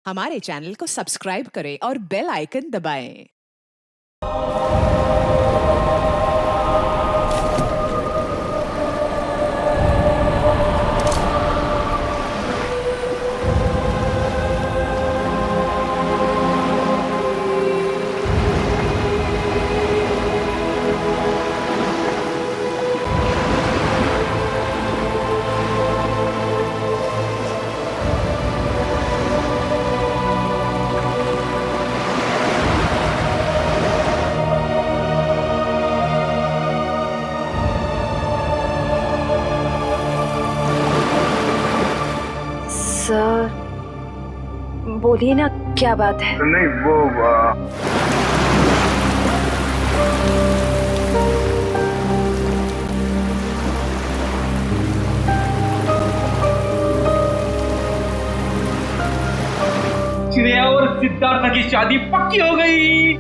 हमारे चैनल को सब्सक्राइब करें और बेल आइकन दबाएं। सर बोलिए ना, क्या बात है? नहीं वो श्रेया और सिद्धार्थ की शादी पक्की हो गई।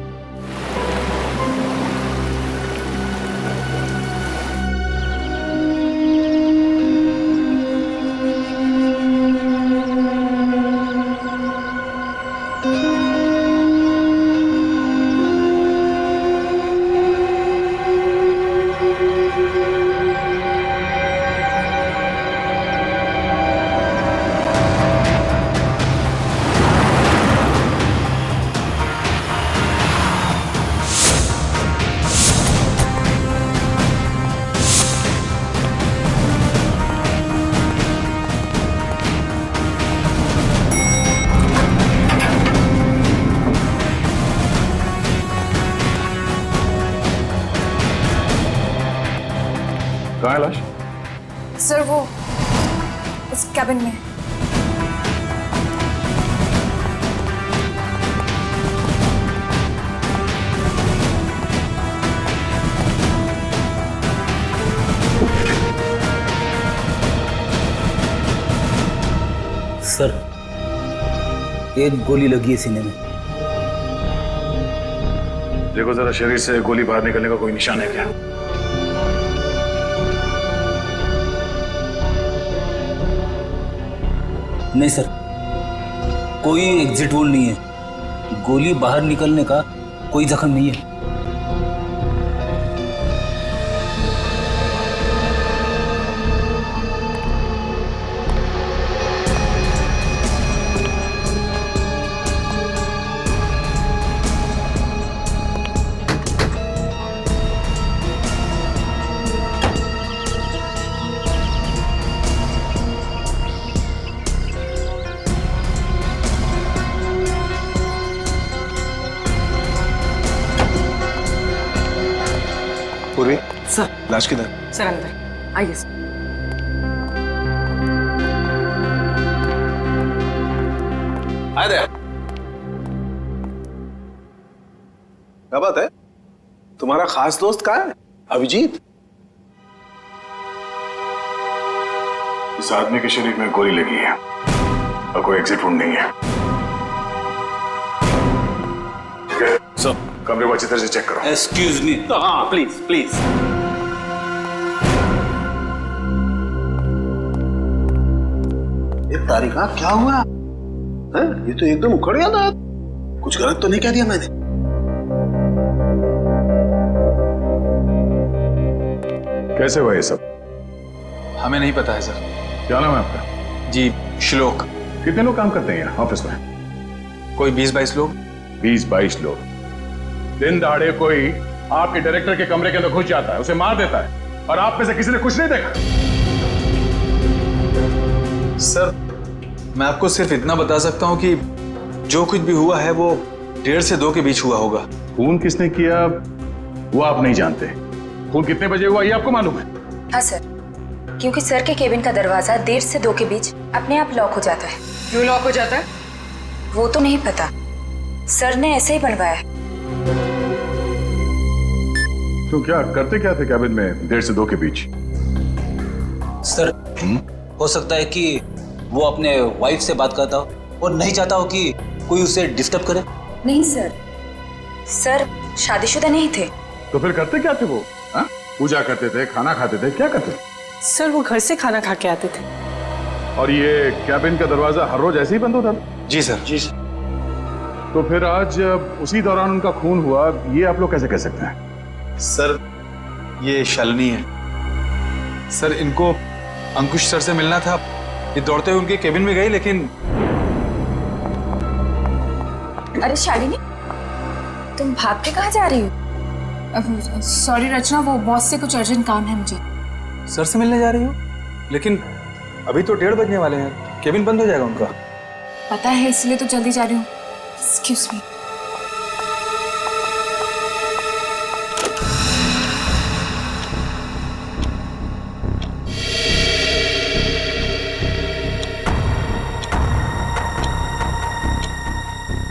कहाँ है लाश? सर वो उस कैबिन में। सर, एक गोली लगी है सीने में। देखो जरा, शरीर से गोली बाहर निकलने का कोई निशान है क्या? नहीं सर, कोई एग्जिट वोल नहीं है। गोली बाहर निकलने का कोई जख्म नहीं है। पूर्वी, सर। लाश किधर? सर अंदर आइए सर। आए दे। क्या बात है? तुम्हारा खास दोस्त कहाँ है? अभिजीत? इस आदमी के शरीर में गोली लगी है और कोई एग्जिट वुंड नहीं है। सब कमरे को अच्छी तरह से चेक करो। Excuse me. हाँ प्लीज प्लीज। ये तारिका क्या हुआ है? ये तो एकदम उखड़ गया था। कुछ गलत तो नहीं कह दिया मैंने? कैसे हुआ ये सब? हमें नहीं पता है सर। क्या नाम है आपका? जी श्लोक। कितने लोग काम करते हैं यहाँ ऑफिस में? कोई 20-22 लोग। 20-22 लोग। दिन दहाड़े कोई आपके डायरेक्टर के कमरे के अंदर घुस जाता है, उसे मार देता है, और आप में से किसी ने कुछ नहीं देखा? सर मैं आपको सिर्फ इतना बता सकता हूँ कि जो कुछ भी हुआ है वो 1:30 से 2 के बीच हुआ होगा। खून किसने किया वो आप नहीं जानते। खून कितने बजे हुआ ये आपको मालूम है? हाँ सर, क्योंकि सर के केबिन का दरवाजा 1:30 से 2 के बीच अपने आप लॉक हो जाता है। क्यों लॉक हो जाता है? वो तो नहीं पता, सर ने ऐसे ही बनवाया है। तो क्या करते क्या थे कैबिन में 1:30 से 2 के बीच? सर, हो सकता है कि वो अपने वाइफ से बात करता हो और नहीं चाहता हो कि कोई उसे डिस्टर्ब करे। नहीं सर, सर शादीशुदा नहीं थे। तो फिर करते क्या थे वो? पूजा करते थे, खाना खाते थे, क्या करते थे? सर वो घर से खाना खा के आते थे। और ये कैबिन का दरवाजा हर रोज ऐसे ही बंद होता था? जी सर। जी सर। तो फिर आज उसी दौरान उनका खून हुआ, ये आप लोग कैसे कह सकते हैं? सर ये शालिनी है सर। इनको अंकुश सर से मिलना था, ये दौड़ते हुए उनके केबिन में गई, लेकिन अरे शालिनी, तुम भाग के कहाँ जा रही हो? सॉरी रचना, वो बॉस से कुछ अर्जेंट काम है मुझे। सर से मिलने जा रही हो? लेकिन अभी तो 1:30 बजने वाले हैं, केबिन बंद हो जाएगा उनका। पता है, इसलिए तो जल्दी जा रही हूँ। Excuse me.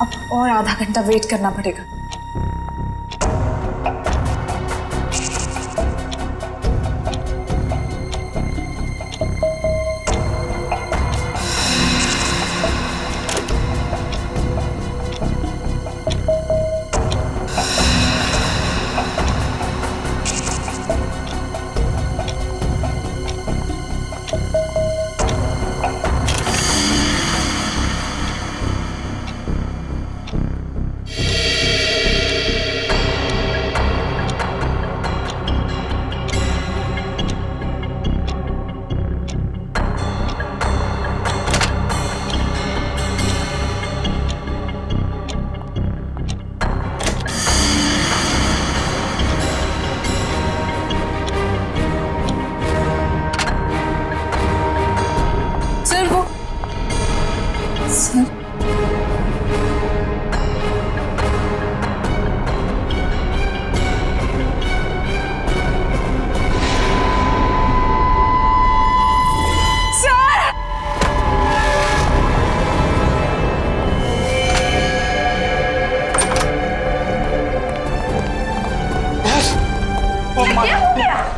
अब और आधा घंटा वेट करना पड़ेगा।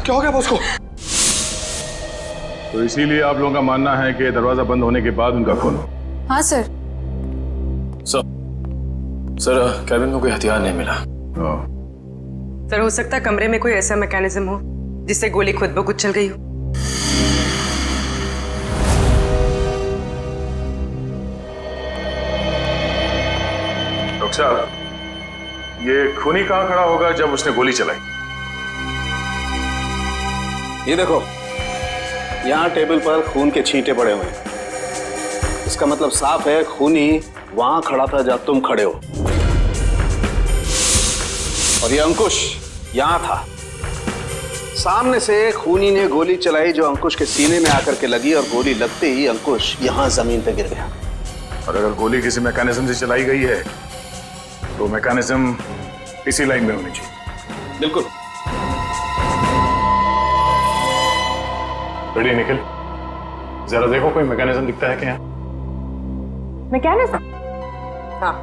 क्या हो गया बॉस को? तो इसीलिए आप लोगों का मानना है कि दरवाजा बंद होने के बाद उनका खून हो? हाँ सर। सर कैबिन में कोई हथियार नहीं मिला। सर हो सकता है कमरे में कोई ऐसा मैकेनिज्म हो जिससे गोली खुद ब खुद चल गई हो। डॉक्टर साहब, ये खूनी कहाँ खड़ा होगा जब उसने गोली चलाई? ये देखो, यहाँ टेबल पर खून के छींटे पड़े हुए हैं। इसका मतलब साफ है खूनी वहां खड़ा था जब तुम खड़े हो। और ये अंकुश यहाँ था। सामने से खूनी ने गोली चलाई जो अंकुश के सीने में आकर के लगी, और गोली लगते ही अंकुश यहाँ जमीन पे गिर गया। और अगर गोली किसी मैकेनिज्म से चलाई गई है तो मैकेनिज्म इसी लाइन में होनी चाहिए। बिल्कुल। रेडी निखिल, जरा देखो कोई मैकेनिज्म दिखता है क्या? मैकेनिज्म? हाँ,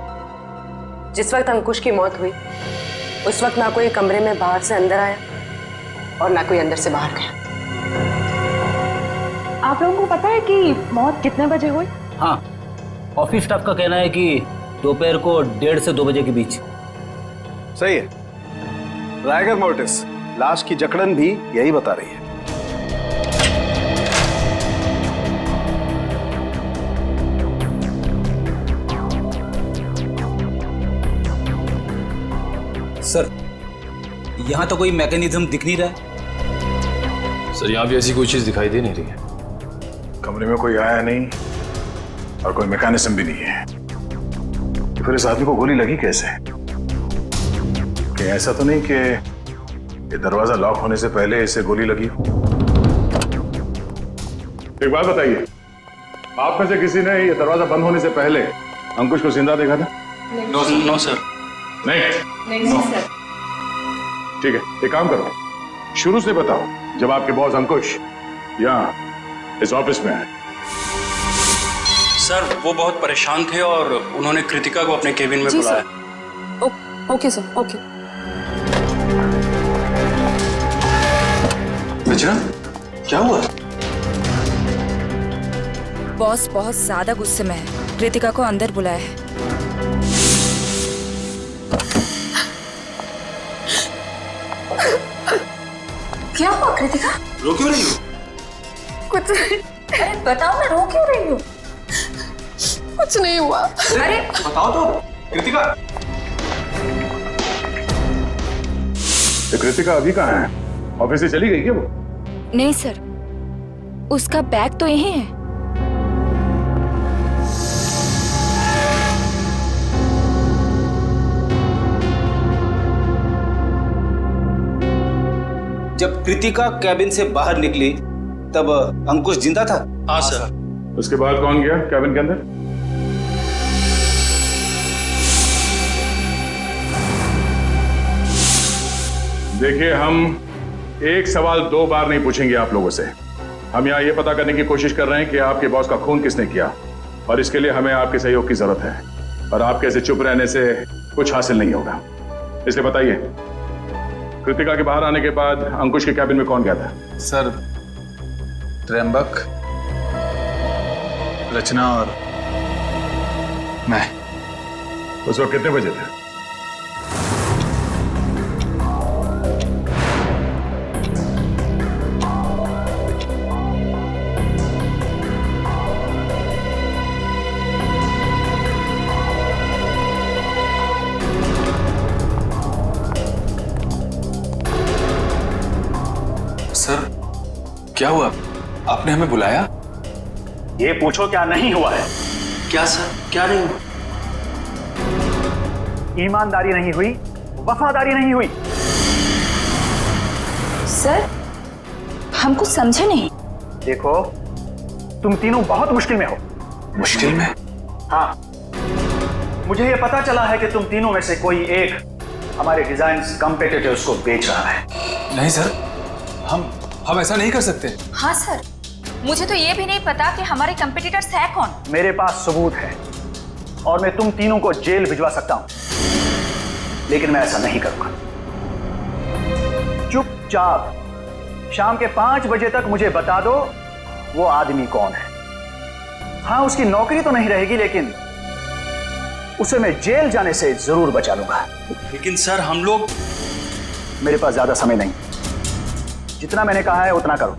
जिस वक्त अंकुश की मौत हुई उस वक्त ना कोई कमरे में बाहर से अंदर आया और ना कोई अंदर से बाहर गया। आप लोगों को पता है कि मौत कितने बजे हुई? हाँ, ऑफिस स्टाफ का कहना है कि दोपहर को 1:30 से 2 बजे के बीच। सही है। रायगर मोर्टिस लाश की जकड़न भी यही बता रही है। सर, यहाँ तो कोई मैकेनिज्म दिख नहीं रहा। सर यहाँ भी ऐसी कोई चीज दिखाई दे नहीं रही है। कमरे में कोई आया नहीं और कोई मैकेनिज्म भी नहीं है, तो फिर इस आदमी को गोली लगी कैसे? कि ऐसा तो नहीं कि ये दरवाजा लॉक होने से पहले इसे गोली लगी हो? एक बात बताइए, आप में से किसी ने ये दरवाजा बंद होने से पहले अंकुश को जिंदा देखा था? No sir. नहीं सर। ठीक है, एक काम करो, शुरू से बताओ जब आपके बॉस अंकुश यहाँ इस ऑफिस में आए। सर वो बहुत परेशान थे और उन्होंने कृतिका को अपने केबिन में बुलाया। Okay sir, okay. रचना, क्या हुआ? बॉस बहुत ज्यादा गुस्से में है, कृतिका को अंदर बुलाया है। क्या हुआ कृतिका? रो क्यों रही हो? कुछ अरे बताओ ना, रो क्यों रही हो? कुछ नहीं हुआ। अरे बताओ तो कृतिका। तो कृतिका अभी कहाँ है? ऑफिस से चली गई क्या वो? नहीं सर, उसका बैग तो यहीं है। जब कृतिका कैबिन से बाहर निकली तब अंकुश जिंदा था? हाँ सर। उसके बाद कौन गया कैबिन के अंदर? देखिए, हम एक सवाल 2 बार नहीं पूछेंगे आप लोगों से। हम यहाँ ये पता करने की कोशिश कर रहे हैं कि आपके बॉस का खून किसने किया, और इसके लिए हमें आपके सहयोग की जरूरत है। और आपके ऐसे चुप रहने से कुछ हासिल नहीं होगा। इसलिए बताइए, कृतिका के बाहर आने के बाद अंकुश के कैबिन में कौन गया था? सर, त्र्यंबक, रचना और मैं। उस वक्त कितने बजे थे? सर, क्या हुआ? आपने हमें बुलाया? ये पूछो क्या नहीं हुआ है। क्या सर, क्या नहीं हुआ? ईमानदारी नहीं हुई, वफादारी नहीं हुई। सर, हम कुछ समझे नहीं। देखो, तुम तीनों बहुत मुश्किल में हो। मुश्किल में? हाँ, मुझे ये पता चला है कि तुम तीनों में से कोई एक हमारे डिजाइन्स कॉम्पिटिटर्स को बेच रहा है। नहीं सर, हम ऐसा नहीं कर सकते। हाँ सर, मुझे तो ये भी नहीं पता कि हमारे कंपटीटर्स है कौन। मेरे पास सबूत है और मैं तुम तीनों को जेल भिजवा सकता हूं, लेकिन मैं ऐसा नहीं करूंगा। चुपचाप शाम के 5 बजे तक मुझे बता दो वो आदमी कौन है। हाँ, उसकी नौकरी तो नहीं रहेगी, लेकिन उसे मैं जेल जाने से जरूर बचा लूंगा। लेकिन सर, हम लोग। मेरे पास ज्यादा समय नहीं, जितना मैंने कहा है उतना करो।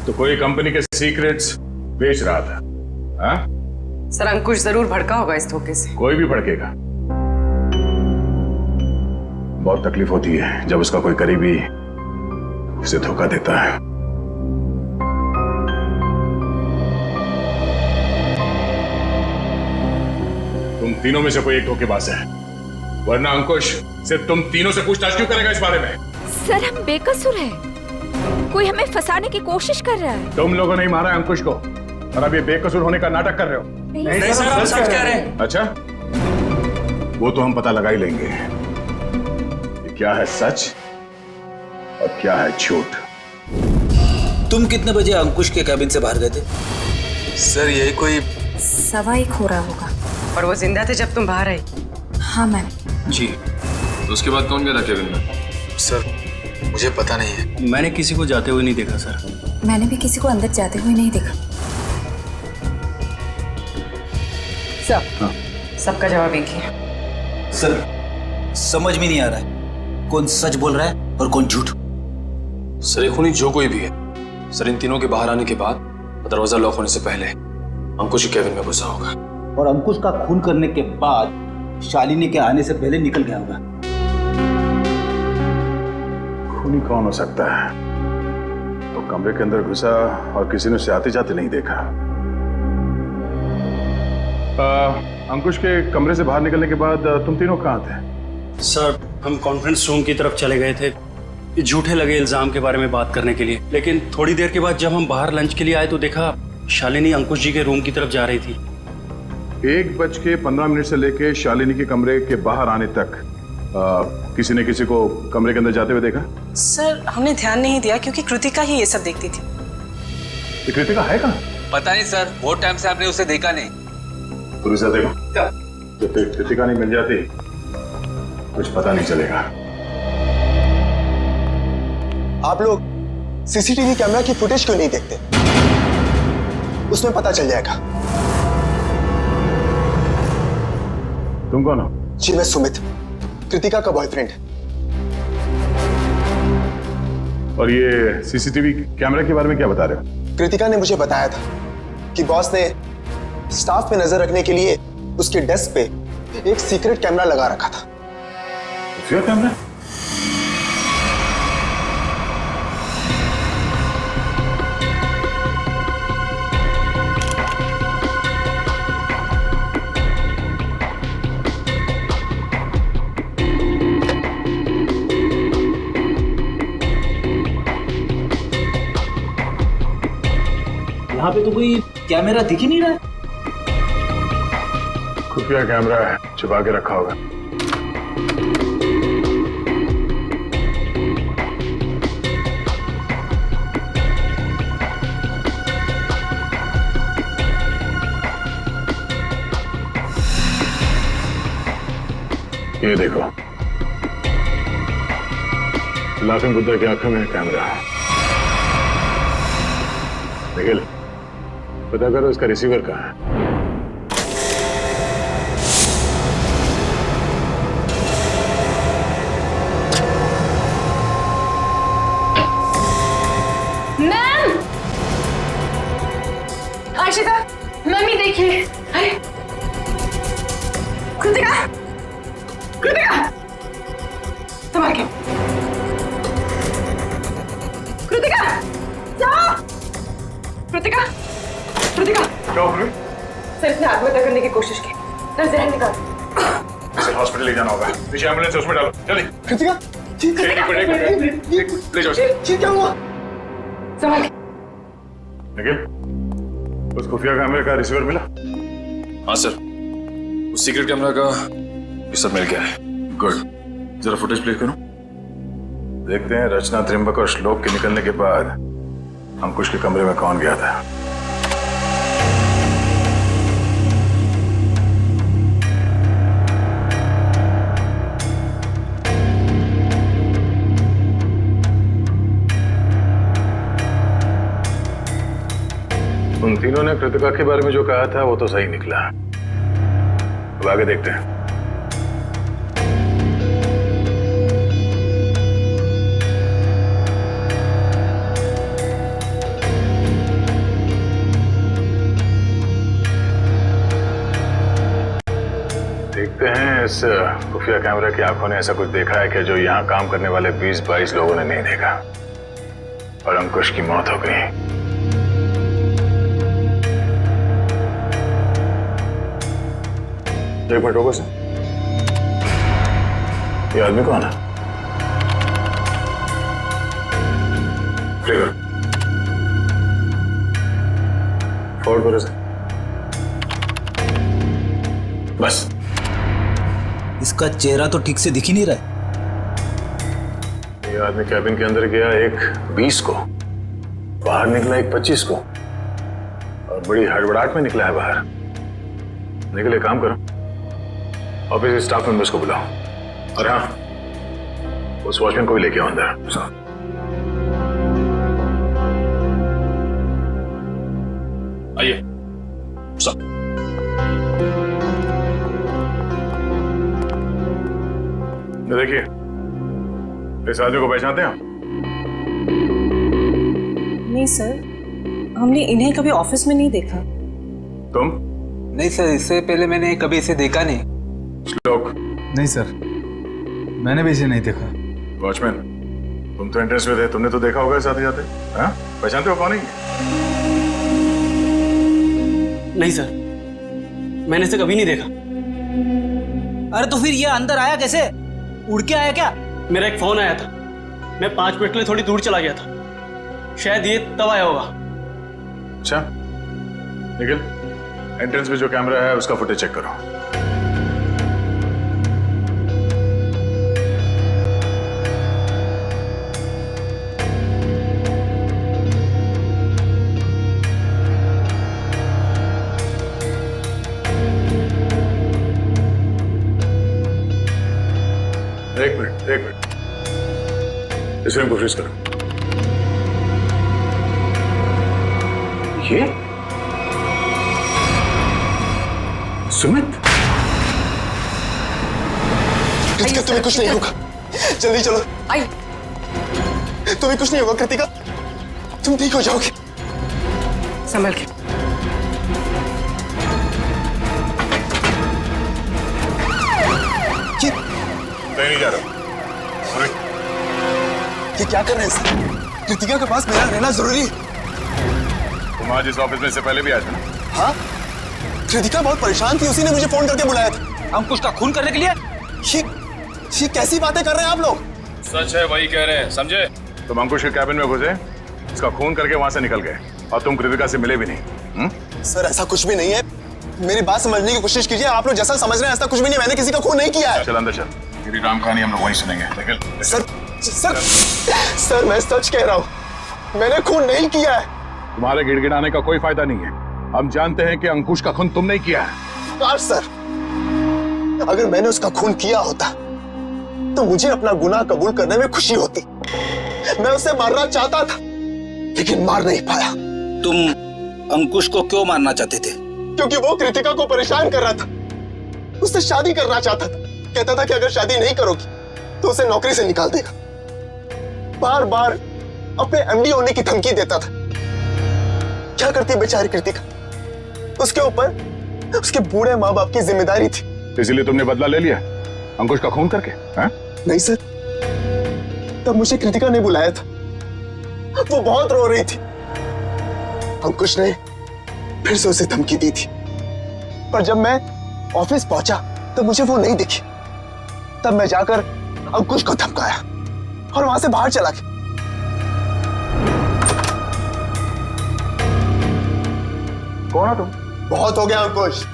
तो कोई कंपनी के सीक्रेट्स बेच रहा था? हाँ? सर, अंकुश जरूर भड़का होगा इस धोखे से। कोई भी भड़केगा। बहुत तकलीफ होती है जब उसका कोई करीबी उसे धोखा देता है। तुम तीनों में से कोई एक धोखेबाज है, वरना अंकुश सिर्फ तुम तीनों से पूछताछ क्यों करेगा इस बारे में? सर, हम बेकसूर हैं। कोई हमें फंसाने की कोशिश कर रहा है। तुम लोगों ने ही मारा अंकुश को, और अब ये बेकसूर होने का नाटक कर रहे हो। नहीं सर, हम सच कह रहे हैं। अच्छा, वो तो हम पता लगा ही लेंगे कि क्या है सच और क्या है झूठ। तुम कितने बजे अंकुश के कैबिन से बाहर गए थे? सर, यही कोई 1:15 हो रहा होगा। और वो जिंदा थे जब तुम बाहर आई? हाँ मैम। जी। तो उसके बाद कौन गया था कैबिन में? सर, मुझे पता नहीं है। मैंने किसी को जाते हुए नहीं देखा सर। मैंने भी किसी को अंदर जाते हुए नहीं देखा। सब सबका जवाब एक ही है। सर, समझ में नहीं आ रहा है कौन सच बोल रहा है और कौन झूठ। सर, ये खूनी जो कोई भी है, सर, इन तीनों के बाहर आने के बाद दरवाजा लॉक होने से पहले अंकुश के कैबिन में घुसा होगा, और अंकुश का खून करने के बाद शालिनी के आने से पहले निकल गया होगा। खूनी कौन हो सकता है? तो कमरे के अंदर घुसा और किसी ने उसे आते जाते नहीं देखा। अंकुश के कमरे से बाहर निकलने के बाद तुम तीनों कहाँ थे? सर, हम कॉन्फ्रेंस रूम की तरफ चले गए थे ये झूठे लगे इल्जाम के बारे में बात करने के लिए। लेकिन थोड़ी देर के बाद जब हम बाहर लंच के लिए आए तो देखा शालिनी अंकुश जी के रूम की तरफ जा रही थी। 1:15 से लेके शालिनी के कमरे के बाहर आने तक किसी ने किसी को कमरे के अंदर जाते हुए देखा? सर, हमने ध्यान नहीं दिया क्योंकि कृतिका ही ये सब देखती थी। ये कृतिका है कहाँ? पता नहीं सर, बहुत टाइम से आपने उसे देखा नहीं। पुलिस देखो, जब तक कृतिका नहीं मिल जाती कुछ पता नहीं चलेगा। आप लोग सीसीटीवी कैमरा की फुटेज क्यों नहीं देखते? उसमें पता चल जाएगा। तुम कौन हो? जी, मैं सुमित, कृतिका का बॉयफ्रेंड। और ये सीसीटीवी कैमरा के बारे में क्या बता रहे हो? कृतिका ने मुझे बताया था कि बॉस ने स्टाफ पे नजर रखने के लिए उसके डेस्क पे एक सीक्रेट कैमरा लगा रखा था। खुफिया कैमरा? यहाँ पे तो कोई कैमरा दिख ही नहीं रहा है। खुफिया कैमरा है, छुपा के रखा होगा। ये देखो, लाफिंग बुद्धा की आंखों में कैमरा है। निखिल, पता करो इसका रिसीवर कहाँ है। मैम, आशिका, मम्मी देखिए। अरे कृतिका, कृतिका, संभाल के। कृतिका, जाओ। कृतिका, कृतिका। क्या हो गया? सर, इसने आत्महत्या करने की कोशिश की। नर्स जहर निकाल। इसे हॉस्पिटल ले जाना होगा। पीछे एम्बुलेंस है, उसमें डालो जल्दी। कृतिका, ले जाओ। क्या हुआ? संभाल के। निखिल, उस खुफिया कैमरे का रिसीवर मिला? हाँ सर, उस सीक्रेट कैमरा का ये सब मिल गया है। गुड, जरा फुटेज प्ले करो। देखते हैं रचना, त्रिंबक और श्लोक के निकलने के बाद अंकुश के कमरे में कौन गया था। उन तीनों ने कृतिका के बारे में जो कहा था वो तो सही निकला। अब आगे देखते हैं। देखते हैं इस खुफिया कैमरे की आंखों ने ऐसा कुछ देखा है कि जो यहाँ काम करने वाले 20-22 लोगों ने नहीं देखा और अंकुश की मौत हो गई। एक मिनट रुको सर, ये आदमी कौन है? फॉरवर्ड करो सर। बस इसका चेहरा तो ठीक से दिख ही नहीं रहा है। ये आदमी कैबिन के अंदर गया एक 20 को, बाहर निकला एक 25 को, और बड़ी हड़बड़ाहट में निकला है बाहर। निकले, काम करो, ऑफिस स्टाफ मेंबर्स को बुलाओ, और हाँ, उस वॉचमैन को भी लेके आओ अंदर। आइए सब। देखिए, इस आदमी को पहचानते हैं आप? नहीं सर, हमने इन्हें कभी ऑफिस में नहीं देखा। तुम? नहीं सर, इससे पहले मैंने कभी इसे देखा नहीं। श्लोक? नहीं सर, मैंने भी इसे नहीं देखा। वॉचमैन, तुम तो एंट्रेंस में थे, तुमने तो देखा होगा इस आते जाते। हाँ, पहचानते हो कौन है? नहीं सर, मैंने इसे कभी नहीं देखा। अरे तो फिर ये अंदर आया कैसे? उड़ के आया क्या? मेरा एक फोन आया था, मैं 5 मिनट के लिए थोड़ी दूर चला गया था, शायद ये तब आया होगा। अच्छा, निखिल, एंट्रेंस में जो कैमरा है उसका फुटेज चेक करो। एक मिनट, इस फ्रेम को फ्रीज करो। ये सुमित? कृतिका, तुम्हें कुछ नहीं होगा, जल्दी चलो। आई। तुम्हें कुछ नहीं होगा कृतिका, तुम ठीक हो जाओगे। संभल के। कहीं नहीं जा रहा। ये क्या कर रहे हैं सर? कृतिका के पास मेरा रहना जरूरी है। तुम आज इस ऑफिस में से पहले भी आए थे ना? हाँ, कृतिका बहुत परेशान थी, उसी ने मुझे फोन करके बुलाया था। अंकुश का खून करने के लिए? ये कैसी बातें कर रहे हैं आप लोग? सच है, वही कह रहे हैं, समझे? तुम अंकुश के कैबिन में घुसे, उसका खून करके वहां से निकल गए और तुम कृतिका से मिले भी नहीं। सर ऐसा कुछ भी नहीं है, मेरी बात समझने की कोशिश कीजिए। आप लोग जैसा समझ रहे हैं ऐसा कुछ भी नहीं, मैंने किसी का खून नहीं किया है। चल अंदर चल, मेरी राम कहानी हम लोग वहीं सुनेंगे। सर मैं सच कह रहा हूँ, मैंने खून नहीं किया है। तुम्हारे गिड़गिड़ाने का कोई फायदा नहीं है, हम जानते हैं कि अंकुश का खून तुम नहीं किया है। काश सर, अगर मैंने उसका खून किया होता तो मुझे अपना गुनाह कबूल करने में खुशी होती। मैं उसे मारना चाहता था लेकिन मार नहीं पाया। तुम अंकुश को क्यों मारना चाहते थे? क्योंकि वो कृतिका को परेशान कर रहा था, उससे शादी करना चाहता था। कहता था कि अगर शादी नहीं करोगी तो उसे नौकरी से निकाल देगा। बार बार अपने एमडी होने की धमकी देता था। क्या करती बेचारी कृतिका, उसके ऊपर उसके बूढ़े माँ बाप की जिम्मेदारी थी। इसीलिए तुमने बदला ले लिया अंकुश का खून करके? नहीं सर, तब मुझे कृतिका ने बुलाया था, वो बहुत रो रही थी। अंकुश ने फिर से उसे धमकी दी थी, पर जब मैं ऑफिस पहुंचा तब मुझे वो नहीं दिखी। तब मैं जाकर अंकुश को धमकाया और वहां से बाहर चला गया। कौन हो तुम? बहुत हो गया अंकुश,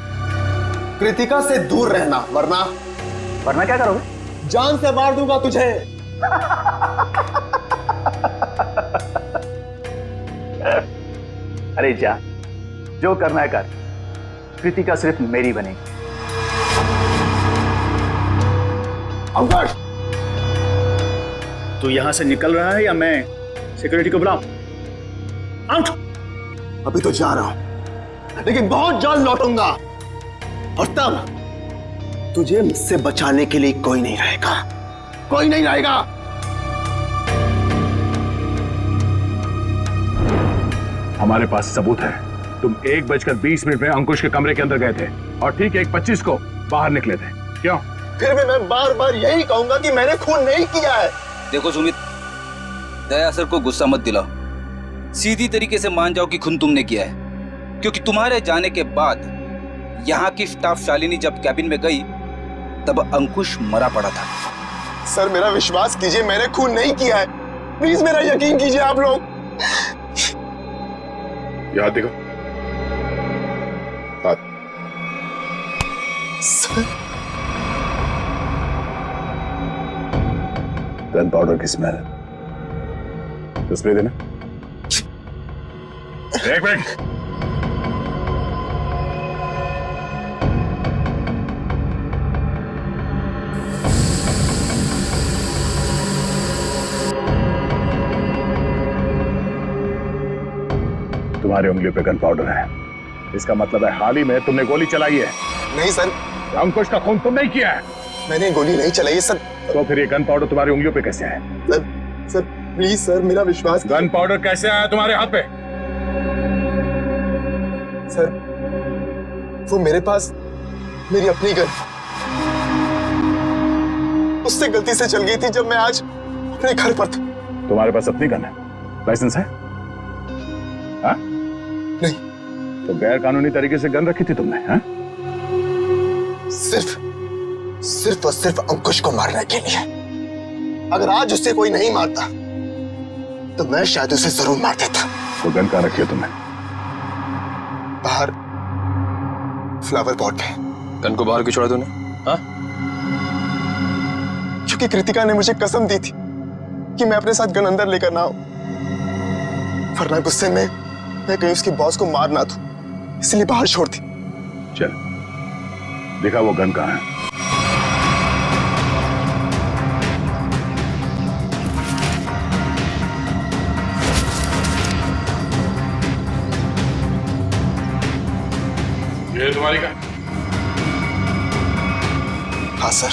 कृतिका से दूर रहना, वरना क्या करोगे? जान से मार दूंगा तुझे। अरे जा, जो करना है कर, कृतिका सिर्फ मेरी बनेगी। अंकुश, तू यहां से निकल रहा है या मैं सिक्योरिटी को बुलाऊं? आउट। अभी तो जा रहा हूं लेकिन बहुत जल्द लौटूंगा और तब तुझे मुझसे बचाने के लिए कोई नहीं रहेगा, कोई नहीं रहेगा। हमारे पास सबूत है, तुम 1:20 में अंकुश के कमरे के अंदर गए थे और ठीक 1:25 को बाहर निकले थे। क्यों? फिर भी मैं बार बार यही कहूंगा कि मैंने खून नहीं किया है। देखो सुमित, दया सर को गुस्सा मत दिलाओ, सीधी तरीके से मान जाओ कि खून तुमने किया है। क्योंकि तुम्हारे जाने के बाद यहाँ की स्टाफ शालिनी जब कैबिन में गई तब अंकुश मरा पड़ा था। सर मेरा विश्वास कीजिए, मैंने खून नहीं किया है, प्लीज मेरा यकीन कीजिए आप लोग। याद देखो। सर, गन पाउडर की स्मेल। तो स्प्रे देना। एक मिनट। तुम्हारी उंगलियों पे गन पाउडर है, इसका मतलब है हाल ही में तुमने गोली चलाई है। नहीं सर, अंकुश का खून तुम नहीं किया है। मैंने गोली नहीं चलाई सर। तो फिर ये गन पाउडर तुम्हारी उंगलियों पे कैसे है? सर प्लीज सर, मेरा विश्वास। गन पाउडर कैसे आया तुम्हारे हाथ पे? सर वो मेरे पास मेरी अपनी गन, उससे गलती से चल गई थी जब मैं आज अपने घर पर था। तुम्हारे पास अपनी गन है? लाइसेंस है? हाँ? नहीं। तो गैर कानूनी तरीके से गन रखी थी तुमने? हाँ? सिर्फ और सिर्फ अंकुश को मारने के लिए। अगर आज उससे कोई नहीं मारता तो मैं शायद उसे जरूर मार देता। तो गन कहाँ रखी है तुमने? बाहर फ्लावर पॉट में। गन को बाहर क्यों छोड़ा तूने? हाँ? क्योंकि कृतिका ने मुझे कसम दी थी कि मैं अपने साथ गन अंदर लेकर ना आऊं, वरना गुस्से में मैं कहीं उसके बॉस को मार ना दूं, इसलिए बाहर छोड़ दी। चल देखा वो गन कहाँ है? ये तुम्हारी गन? हाँ सर।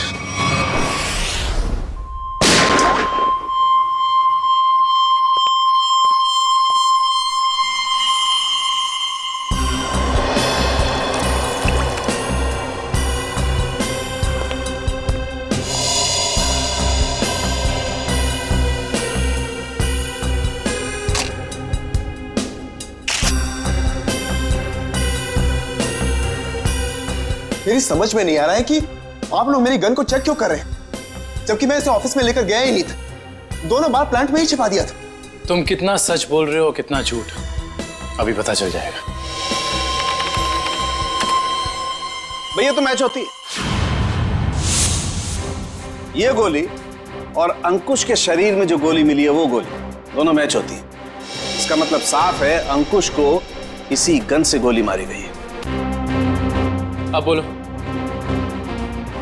मेरी समझ में नहीं आ रहा है कि आप लोग मेरी गन को चेक क्यों कर रहे हैं, जबकि मैं इसे ऑफिस में लेकर गया ही नहीं था। दोनों बार प्लांट में ही छिपा दिया था। तुम कितना सच बोल रहे हो कितना झूठ अभी पता चल जाएगा। भैया तो मैच होती है। ये गोली और अंकुश के शरीर में जो गोली मिली है वो गोली, दोनों मैच होती है। इसका मतलब साफ है अंकुश को इसी गन से गोली मारी गई है। अब बोलो,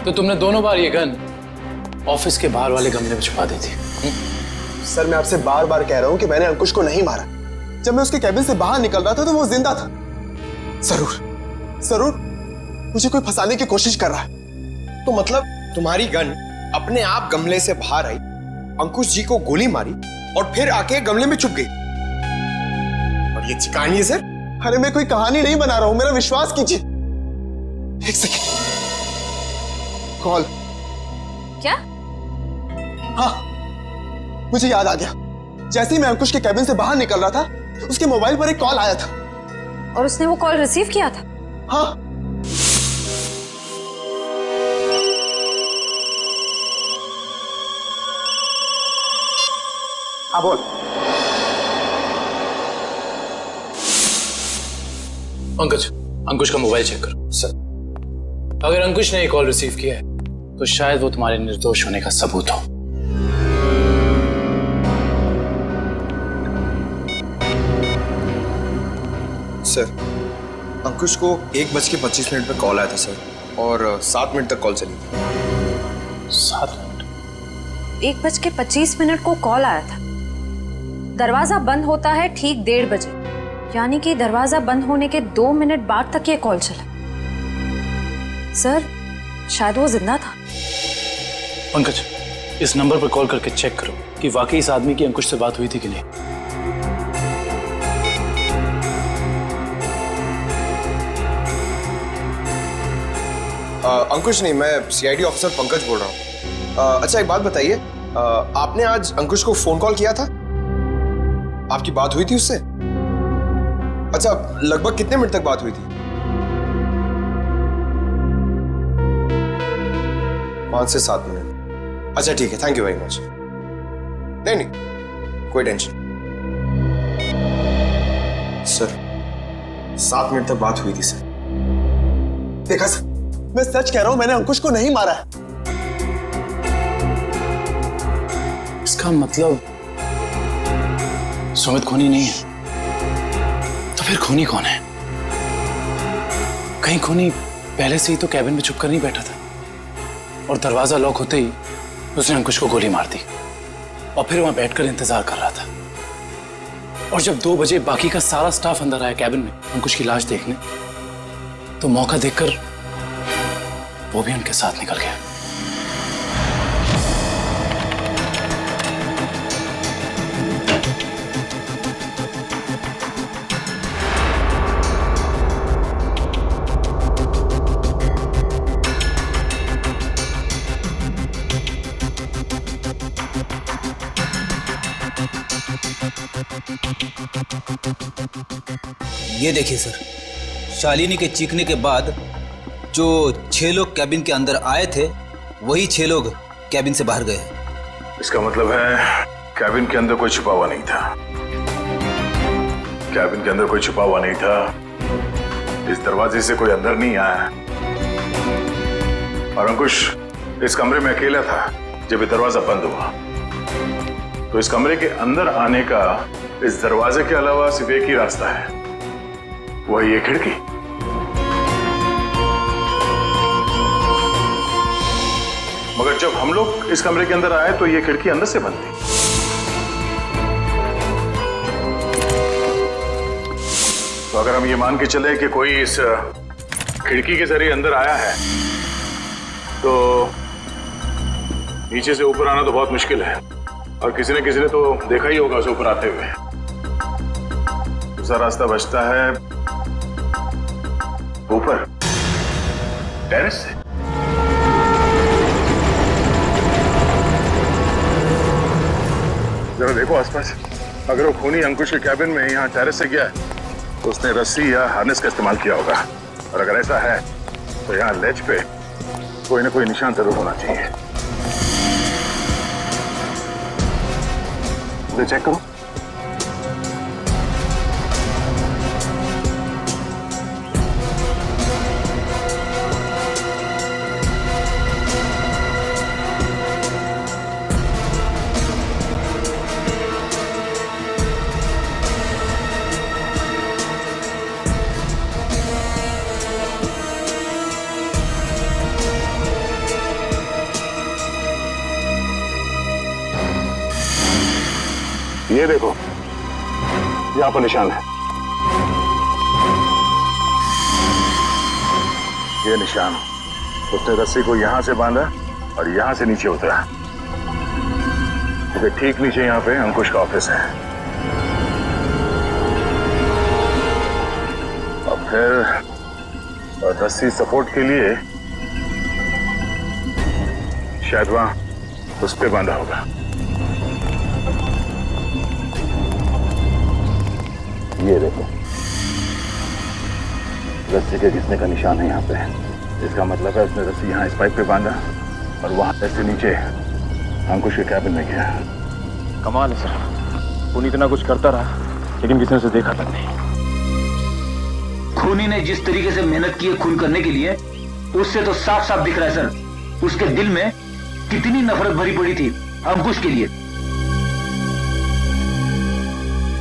तो तुमने दोनों बार ये गन ऑफिस के बाहर वाले गमले में छुपा दी थी? सर मैं आपसे बार बार कह रहा हूं कि मैंने अंकुश को नहीं मारा। जब मैं उसके कैबिन से बाहर निकल रहा था तो वो जिंदा था। जरूर मुझे कोई फंसाने की कोशिश कर रहा है। तो मतलब तुम्हारी गन अपने आप गमले से बाहर आई, अंकुश जी को गोली मारी और फिर आके गमले में छुप गई। और ये कहानी है सर? अरे मैं कोई कहानी नहीं बना रहा हूं, मेरा विश्वास कीजिए। एक सेकंड, कॉल। क्या? हाँ, मुझे याद आ गया। जैसे ही मैं अंकुश के कैबिन से बाहर निकल रहा था, उसके मोबाइल पर एक कॉल आया था। और उसने वो कॉल रिसीव किया था? हाँ। हाँ बोल। अंकुश का मोबाइल चेक करो। सर अगर अंकुश ने एक कॉल रिसीव किया है तो शायद वो तुम्हारे निर्दोष होने का सबूत हो। सर अंकुश को 1:25 पे कॉल आया था सर, और 7 मिनट तक कॉल चली थी। 7 मिनट? 1:25 को कॉल आया था। दरवाजा बंद होता है ठीक 1:30 बजे, यानी कि दरवाजा बंद होने के 2 मिनट बाद तक ये कॉल चला। सर शायद वो जिंदा था। पंकज, इस नंबर पर कॉल करके चेक करो कि वाकई इस आदमी की अंकुश से बात हुई थी कि नहीं। अंकुश नहीं, मैं सीआईडी ऑफिसर पंकज बोल रहा हूँ। अच्छा एक बात बताइए, आपने आज अंकुश को फोन कॉल किया था? आपकी बात हुई थी उससे? अच्छा, लगभग कितने मिनट तक बात हुई थी? 5 से 7 मिनट। अच्छा ठीक है, थैंक यू वेरी मच। नहीं कोई टेंशन। सर 7 मिनट तक बात हुई थी सर। देखा सर, मैं सच कह रहा हूं, मैंने अंकुश को नहीं मारा है। इसका मतलब सुमित खूनी नहीं है। तो फिर खूनी कौन है? कहीं खूनी पहले से ही तो कैबिन में छुपकर नहीं बैठा था और दरवाजा लॉक होते ही उसने अंकुश को गोली मार दी और फिर वहां बैठकर इंतजार कर रहा था। और जब 2 बजे बाकी का सारा स्टाफ अंदर आया कैबिन में अंकुश की लाश देखने, तो मौका देखकर वो भी उनके साथ निकल गया। ये देखिए सर, शालिनी के चीखने के बाद जो 6 लोग कैबिन के अंदर आए थे वही 6 लोग कैबिन से बाहर गए। इसका मतलब है कैबिन के अंदर कोई छुपा हुआ नहीं था। कैबिन के अंदर कोई छुपा हुआ नहीं था। इस दरवाजे से कोई अंदर नहीं आया और अंकुश इस कमरे में अकेला था जब ये दरवाजा बंद हुआ। तो इस कमरे के अंदर आने का इस दरवाजे के अलावा सिर्फ एक ही रास्ता है, वही ये खिड़की। मगर जब हम लोग इस कमरे के अंदर आए तो ये खिड़की अंदर से बंद थी। तो अगर हम ये मान के चले कि कोई इस खिड़की के जरिए अंदर आया है तो नीचे से ऊपर आना तो बहुत मुश्किल है और किसी ने तो देखा ही होगा उसे ऊपर आते हुए। दूसरा रास्ता बचता है ऊपर टेरेस से। जरा देखो आसपास, अगर वो खूनी अंकुश के कैबिन में यहाँ टेरेस से गया तो उसने रस्सी या हार्नेस का इस्तेमाल किया होगा, और अगर ऐसा है तो यहाँ लेज पे कोई ना कोई निशान जरूर होना चाहिए। तो चेक करो। ये देखो, यहाँ पर निशान है। ये निशान, उसने रस्सी को यहाँ से बांधा और यहाँ से नीचे उतरा। क्योंकि ठीक नीचे यहाँ पे अंकुश का ऑफिस है। और फिर रस्सी सपोर्ट के लिए शायद वहां उस पे बांधा होगा। ये देखो, रस्सी के घिसने का निशान है यहाँ पे। इसका मतलब है उसने रस्सी यहाँ इस पाइप पे बांधा और वहां से नीचे अंकुश के कैबिन में गया। कमाल है सर, खूनी इतना कुछ करता रहा लेकिन किसी ने उसे देखा तक नहीं। खूनी ने जिस तरीके से मेहनत की है खून करने के लिए, उससे तो साफ साफ दिख रहा है सर, उसके दिल में कितनी नफरत भरी पड़ी थी अंकुश के लिए।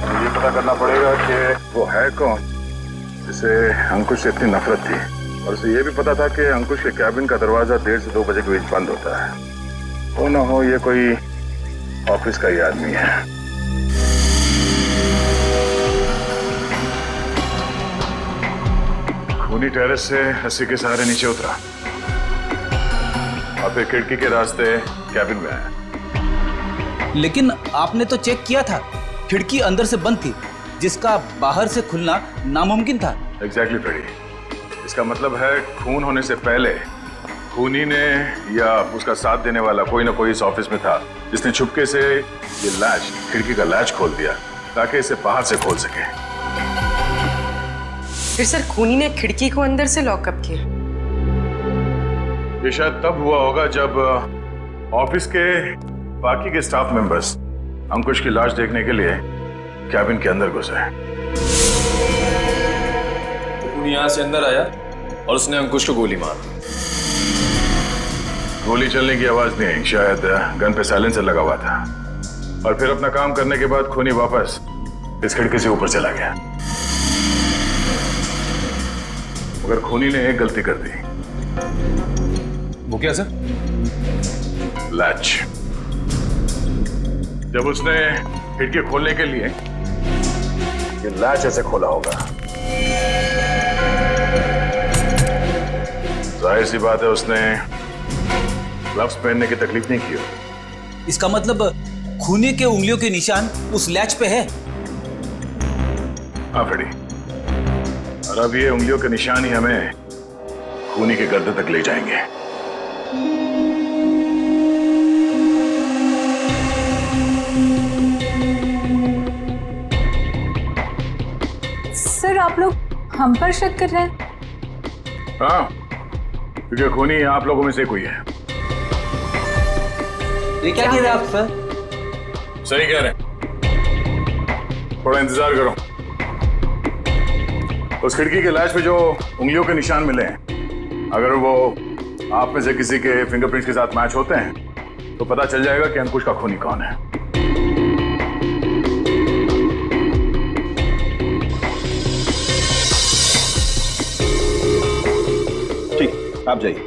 मुझे पता करना पड़ेगा कि वो है कौन जिसे अंकुश से इतनी नफरत थी, और उसे ये भी पता था कि अंकुश के कैबिन का दरवाजा 1:30 से 2 बजे के बीच बंद होता है। वो ना हो ये कोई ऑफिस का ही आदमी है। खूनी टेरेस से रस्सी के सहारे नीचे उतरा और फिर खिड़की के रास्ते कैबिन में आया। लेकिन आपने तो चेक किया था, खिड़की अंदर से बंद थी, जिसका बाहर से खुलना नामुमकिन था। Exactly Freddy. इसका मतलब है खून होने से पहले खूनी ने या उसका साथ देने वाला कोई ना कोई इस ऑफिस में था, जिसने छुपके से ये लैच, खिड़की का लैच खोल दिया ताकि इसे बाहर से खोल सके। फिर सर खूनी ने खिड़की को अंदर से लॉकअप किया। ये शायद तब हुआ होगा जब ऑफिस के बाकी के स्टाफ मेंबर्स अंकुश की लाश देखने के लिए कैबिन के अंदर घुसे। खूनी यहाँ से अंदर आया और उसने अंकुश को गोली मार दी। गोली चलने की आवाज नहीं आई, शायद गन पे साइलेंसर लगा हुआ था। और फिर अपना काम करने के बाद खूनी वापस इस खिड़की से ऊपर चला गया। मगर खूनी ने एक गलती कर दी। वो क्या सर? लैच। जब उसने खिड़की खोलने के लिए ये लैच ऐसे खोला होगा, जाहिर सी बात है उसने ग्लव्स पहनने की तकलीफ नहीं की होगी। इसका मतलब खूनी के उंगलियों के निशान उस लैच पे है। हाँ फ्रेडी, और अब ये उंगलियों के निशान ही हमें खूनी के गर्दन तक ले जाएंगे। सर आप लोग हम पर शक कर रहे हैं? हाँ, क्योंकि खूनी आप लोगों में से कोई है। ये क्या कह रहे हैं आप सर? सही कह रहे हैं। थोड़ा इंतजार करो। उस खिड़की के लैच पे जो उंगलियों के निशान मिले हैं, अगर वो आप में से किसी के फिंगरप्रिंट्स के साथ मैच होते हैं तो पता चल जाएगा कि अंकुश का खूनी कौन है। ठीक, आप जाइए,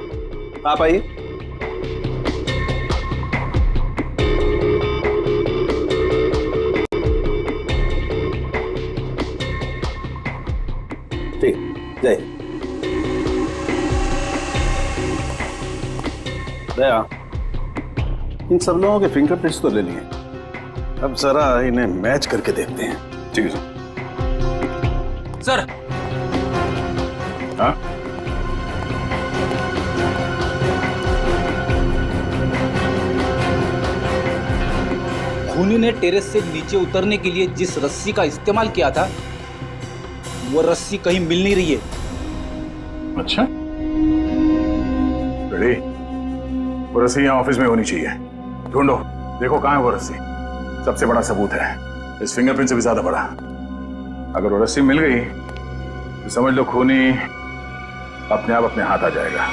आप आइए। ठीक, जाइए। दया, इन सब लोगों के फिंगरप्रिंट्स तो ले लिए, अब जरा इन्हें मैच करके देखते हैं। ठीक है सर। हाँ? खूनी ने टेरेस से नीचे उतरने के लिए जिस रस्सी का इस्तेमाल किया था, वो रस्सी कहीं मिल नहीं रही है। अच्छा, दीदी, वो रस्सी यहाँ ऑफिस में होनी चाहिए। ढूंढो, देखो कहाँ है वो रस्सी। सबसे बड़ा सबूत है, इस फिंगरप्रिंट से भी ज्यादा बड़ा। अगर वो रस्सी मिल गई तो समझ लो खूनी अपने आप अपने हाथ आ जाएगा।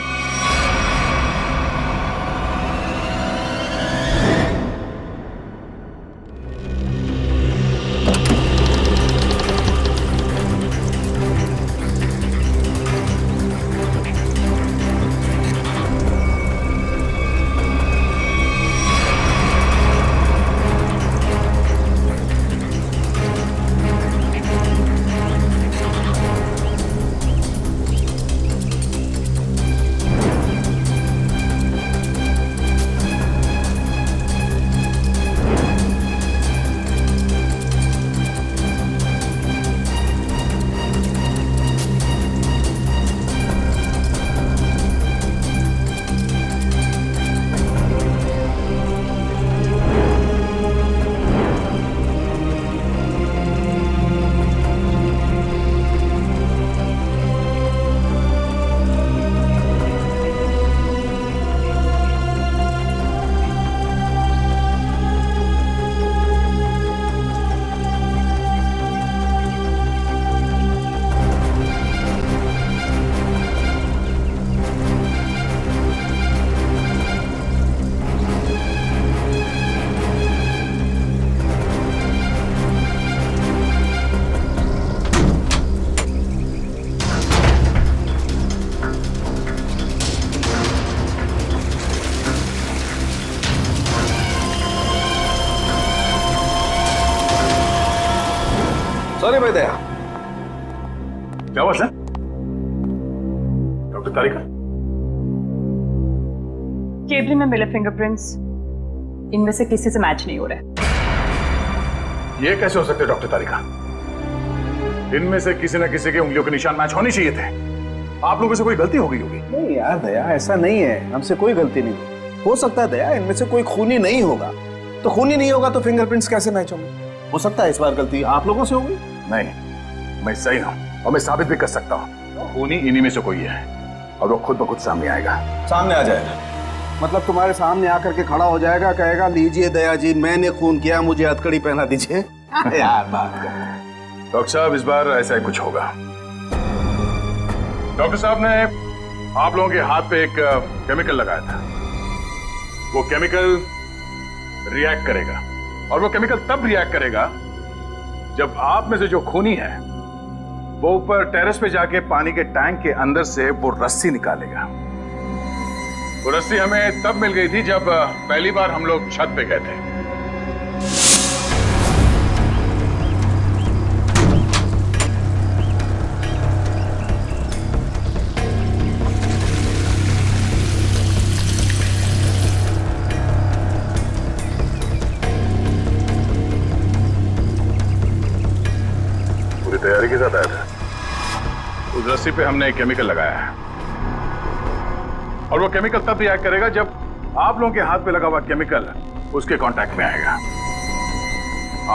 सॉरी भाई दया। क्या बात है डॉक्टर तारिका? केबिन में मिले फिंगरप्रिंट्स इनमें से किसी से मैच नहीं हो रहे। ये कैसे हो सकते डॉक्टर तारिका? इनमें से किसी न किसी के उंगलियों के निशान मैच होने चाहिए थे। आप लोगों से कोई गलती हो गई होगी। नहीं यार दया, ऐसा नहीं है, हमसे कोई गलती नहीं। हो सकता है दया इनमें से कोई खूनी नहीं होगा, तो खूनी नहीं होगा तो फिंगरप्रिंट्स कैसे मैच होंगे? हो सकता है इस बार गलती आप लोगों से होगी। नहीं, मैं सही हूं और मैं साबित भी कर सकता हूं। खूनी इन्हीं में से कोई है और वो खुद ब खुद सामने आएगा। सामने आ जाएगा मतलब तुम्हारे सामने आकर के खड़ा हो जाएगा, कहेगा लीजिए दया जी मैंने खून किया, मुझे हथकड़ी पहना दीजिए। यार बात कर। डॉक्टर साहब इस बार ऐसा ही कुछ होगा। डॉक्टर साहब ने आप लोगों के हाथ पे एक केमिकल लगाया था। वो केमिकल रिएक्ट करेगा और वो केमिकल तब रिएक्ट करेगा जब आप में से जो खूनी है वो ऊपर टेरेस पे जाके पानी के टैंक के अंदर से वो रस्सी निकालेगा। वो रस्सी हमें तब मिल गई थी जब पहली बार हम लोग छत पे गए थे। पूरी तैयारी के साथ आया था। उस रस्सी पे हमने एक केमिकल लगाया है और वो केमिकल तब रिएक्ट करेगा जब आप लोगों के हाथ पे लगा हुआ केमिकल उसके कांटेक्ट में आएगा।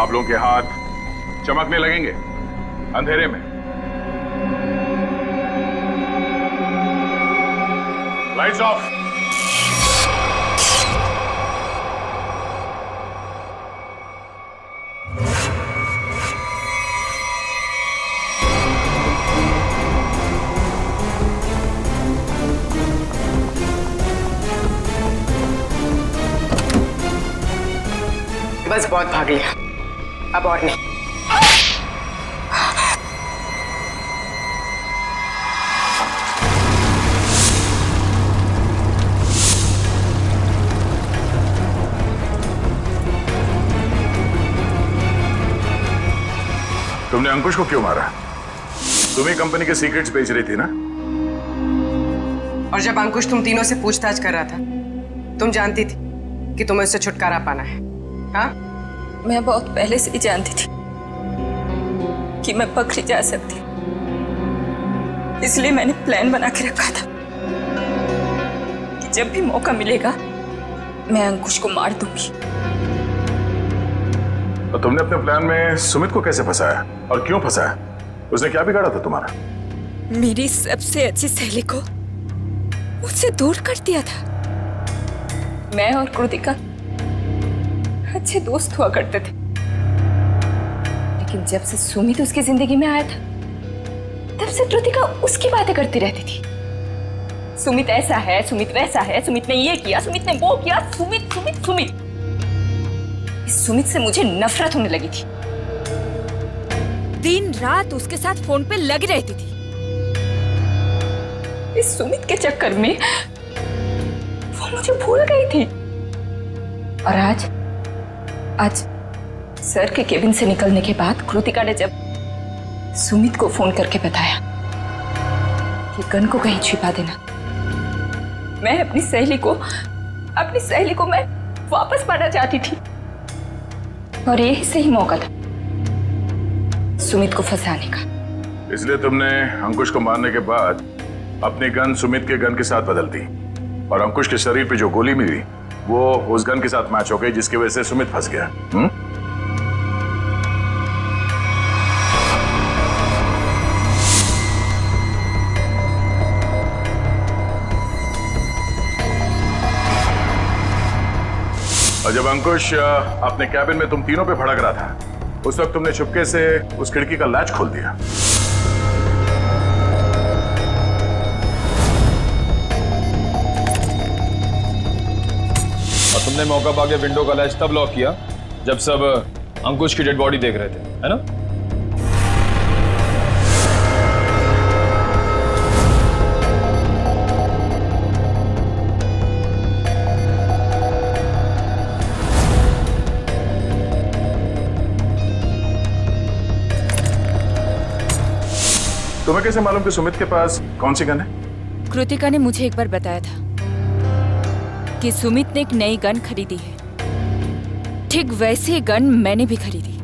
आप लोगों के हाथ चमकने लगेंगे अंधेरे में। Lights off. बस बहुत भाग लिया, अब और नहीं। तुमने अंकुश को क्यों मारा? तुम ही कंपनी के सीक्रेट्स बेच रही थी ना? और जब अंकुश तुम तीनों से पूछताछ कर रहा था, तुम जानती थी कि तुम्हें उससे छुटकारा पाना है। हाँ? मैं बहुत पहले से ही जानती थी कि मैं पकड़ी जा सकती, इसलिए मैंने प्लान बना के रखा था कि जब भी मौका मिलेगा मैं अंकुश को मार दूंगी। और तुमने अपने प्लान में सुमित को कैसे फंसाया और क्यों फंसाया? उसने क्या बिगाड़ा था तुम्हारा? मेरी सबसे अच्छी सहेली को मुझसे दूर कर दिया था। मैं और कृतिका अच्छे दोस्त हुआ करते थे, लेकिन जब से सुमित उसकी जिंदगी में आया था तब से कृतिका उसकी बातें करती रहती थी। सुमित ऐसा है, सुमित वैसा है, सुमित ने ये किया, सुमित ने वो किया, सुमित सुमित सुमित। इस सुमित से मुझे नफरत होने लगी थी। दिन रात उसके साथ फोन पे लगी रहती थी। इस सुमित के चक्कर में वो मुझे भूल गई थी। और आज सर के केबिन से निकलने के बाद कृतिका ने जब सुमित को फोन करके बताया कि गन को कहीं छिपा देना, मैं अपनी सहेली को मैं वापस पाना चाहती थी। और यही सही मौका था सुमित को फंसाने का। इसलिए तुमने अंकुश को मारने के बाद अपनी गन सुमित के गन के साथ बदल दी, और अंकुश के शरीर पे जो गोली मिली वो उस गन के साथ मैच हो गई, जिसकी वजह से सुमित फंस गया। और जब अंकुश अपने कैबिन में तुम तीनों पे भड़क रहा था, उस वक्त तुमने चुपके से उस खिड़की का लैच खोल दिया। और तुमने मौका पाके विंडो का लैच तब लॉक किया जब सब अंकुश की डेड बॉडी देख रहे थे, है ना? तुम्हें कैसे मालूम कि सुमित के पास कौन सी गन है? कृतिका ने मुझे एक बार बताया था कि सुमित ने एक नई गन खरीदी है। ठीक वैसी गन मैंने भी खरीदी।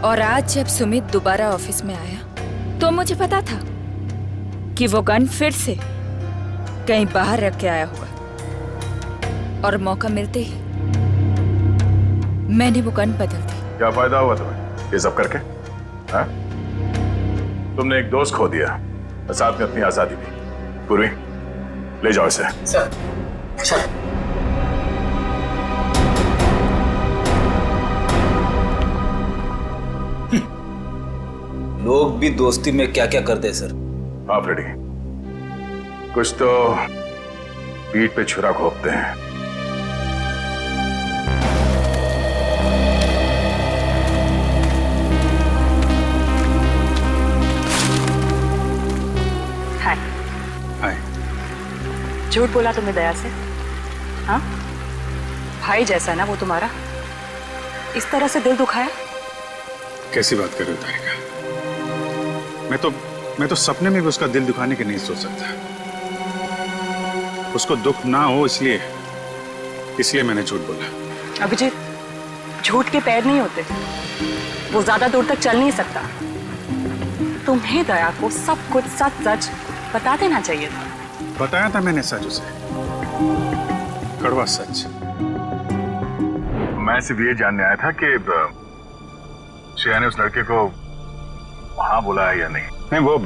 और आज जब सुमित दोबारा ऑफिस में आया तो मुझे पता था कि वो गन फिर से कहीं बाहर रख के आया होगा। और मौका मिलते ही मैंने वो गन बदल दी। क्या फायदा हुआ तुम्हें ये सब करके? हाँ? तुमने एक दोस्त खो दिया और साथ में अपनी आजादी भी। पूर्वी, ले जाओ इसे। Sir, sir. लोग भी दोस्ती में क्या क्या करते हैं सर। हाँ फ्रेडी, कुछ तो पीठ पे छुरा घोंपते हैं। झूठ बोला तुमने दया से? हाँ, भाई जैसा ना वो तुम्हारा, इस तरह से दिल दुखाया? कैसी बात कर रही हो तारिका? मैं तो सपने में भी उसका दिल दुखाने की नहीं सोच सकता। उसको दुख ना हो इसलिए मैंने झूठ बोला। अभिजीत, झूठ के पैर नहीं होते, वो ज्यादा दूर तक चल नहीं सकता। तुम्हें दया को सब कुछ सच सच बता देना चाहिए था। बताया था मैंने सच उसे, कड़वा सच। मैं सिर्फ ये जानने आया था कि श्रेया ने उस लड़के को हाँ बोला है या नहीं। नहीं, वो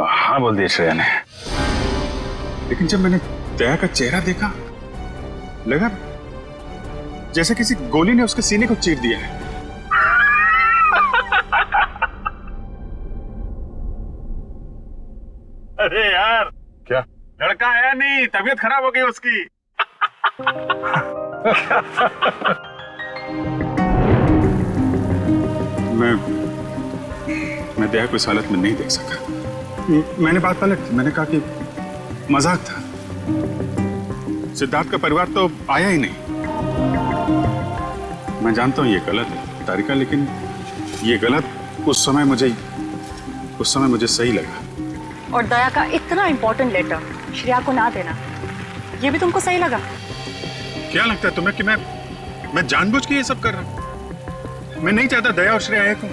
हाँ बोल दिया श्रेया ने। लेकिन जब मैंने दया का चेहरा देखा, लगा जैसे किसी गोली ने उसके सीने को चीर दिया है। अरे यार, क्या लड़का है? नहीं, तबीयत खराब हो गई उसकी। मैं दया को इस हालत में नहीं देख सका। मैंने बात पलट दी। मैंने कहा कि मजाक था। सिद्धार्थ का परिवार तो आया ही नहीं। मैं जानता हूं ये गलत है तारिका, लेकिन ये गलत उस समय मुझे सही लगा। और दया का इतना इंपॉर्टेंट लेटर श्रेया को ना देना, ये भी तुमको सही लगा? क्या लगता है तुम्हें कि मैं जानबूझ के ये सब कर रहा हूं? मैं नहीं चाहता दया और श्रेया एक हो।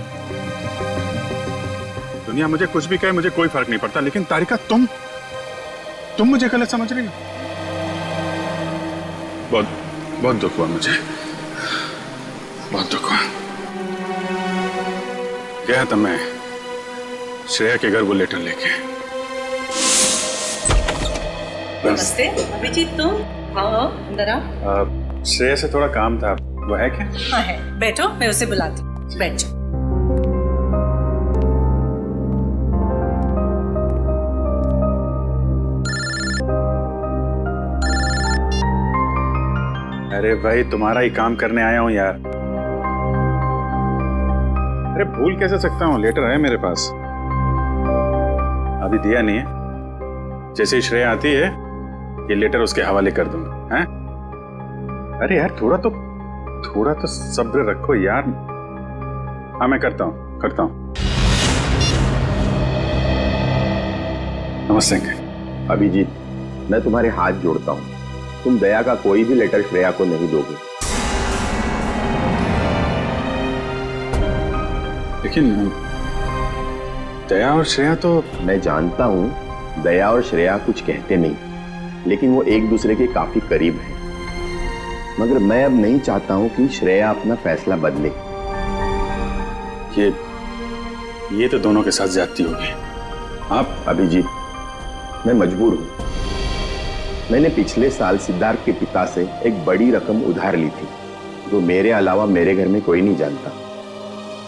दुनिया मुझे कुछ भी कहे, मुझे कोई फर्क नहीं पड़ता, लेकिन तारिका तुम मुझे गलत समझ रही हो। बहुत दुख हुआ मुझे, बहुत दुख हुआ। गया था मैं श्रेया के घर वो लेटर लेके। नमस्ते अभिजीत, तुम आओ अंदर आओ। श्रेया से थोड़ा काम था, वो है क्या? हाँ है, बैठो, मैं उसे बुलाती हूँ, बैठ जाओ। अरे भाई, तुम्हारा ही काम करने आया हूँ यार। अरे भूल कैसे सकता हूँ, लेटर है मेरे पास, अभी दिया नहीं है। जैसे ही श्रेया आती है ये लेटर उसके हवाले कर दूंगा। हैं? अरे यार थोड़ा तो सब्र रखो यार। हाँ मैं करता हूँ। नमस्ते। अभिजीत, मैं तुम्हारे हाथ जोड़ता हूँ, तुम दया का कोई भी लेटर श्रेया को नहीं दोगे। लेकिन दया और श्रेया तो... मैं जानता हूँ दया और श्रेया कुछ कहते नहीं, लेकिन वो एक दूसरे के काफी करीब हैं। मगर मैं अब नहीं चाहता हूँ कि श्रेया अपना फैसला बदले। ये तो दोनों के साथ ज्यादती होगी। आप... अभिजीत, मैं मजबूर हूँ। मैंने पिछले साल सिद्धार्थ के पिता से एक बड़ी रकम उधार ली थी, जो मेरे अलावा मेरे घर में कोई नहीं जानता।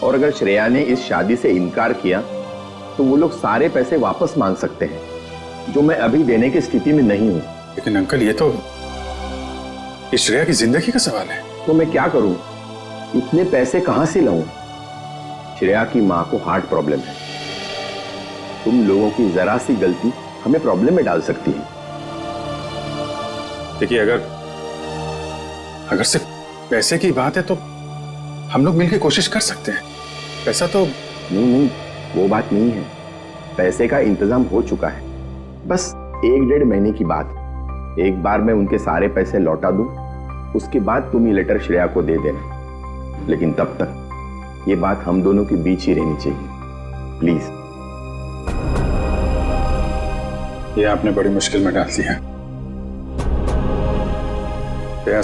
और अगर श्रेया ने इस शादी से इनकार किया तो वो लोग सारे पैसे वापस मांग सकते हैं, जो मैं अभी देने की स्थिति में नहीं हूं। लेकिन अंकल, ये तो श्रेया की जिंदगी का सवाल है। तो मैं क्या करूं? इतने पैसे कहां से लाऊं? श्रेया की मां को हार्ट प्रॉब्लम है। तुम लोगों की जरा सी गलती हमें प्रॉब्लम में डाल सकती है। देखिए, अगर सिर्फ पैसे की बात है तो हम लोग मिलकर कोशिश कर सकते हैं। पैसा तो... नहीं, वो बात नहीं है। पैसे का इंतजाम हो चुका है, बस 1-1.5 महीने की बात। एक बार मैं उनके सारे पैसे लौटा दूं, उसके बाद तुम ये लेटर श्रेया को दे देना। लेकिन तब तक ये बात हम दोनों के बीच ही रहनी चाहिए, प्लीज। ये आपने बड़ी मुश्किल में डाल दिया। दया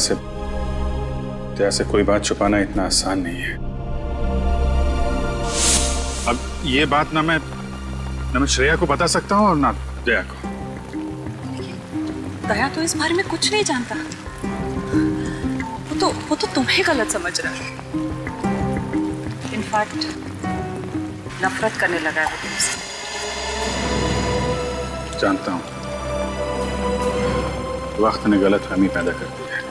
से कोई बात छुपाना इतना आसान नहीं है। अब ये बात ना मैं श्रेया को बता सकता हूँ और ना दया को। दया तो इस बारे में कुछ नहीं जानता। वो तो तुम्हें गलत समझ रहा है। इनफैक्ट नफरत करने लगा है वो तुमसे। जानता हूँ, वक्त ने गलतफहमी पैदा कर दी है,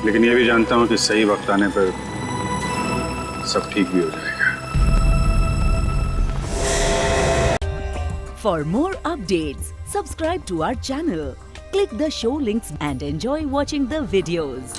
लेकिन ये भी जानता हूँ कि सही वक्त आने पर सब ठीक भी हो जाएगा। For more updates, subscribe to our channel, click the show links and enjoy watching the videos.